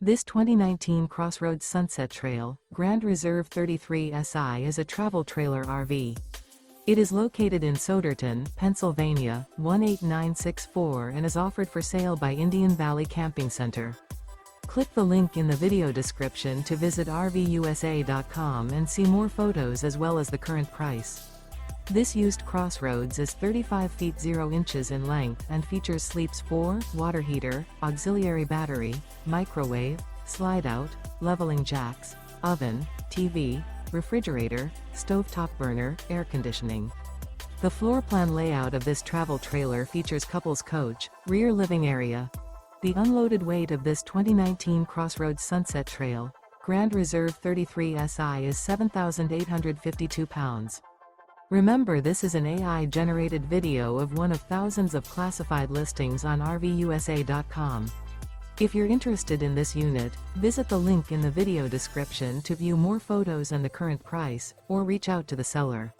This 2019 Crossroads Sunset Trail, Grand Reserve 33 SI is a travel trailer RV. It is located in Souderton, Pennsylvania, 18964 and is offered for sale by Indian Valley Camping Center. Click the link in the video description to visit RVUSA.com and see more photos as well as the current price. This used Crossroads is 35 feet 0 inches in length and features sleeps 4, water heater, auxiliary battery, microwave, slide-out, leveling jacks, oven, TV, refrigerator, stovetop burner, air conditioning. The floor plan layout of this travel trailer features couples coach, rear living area. The unloaded weight of this 2019 Crossroads Sunset Trail, Grand Reserve 33 SI is 7,852 pounds. Remember, this is an AI-generated video of one of thousands of classified listings on RVUSA.com. If you're interested in this unit, visit the link in the video description to view more photos and the current price, or reach out to the seller.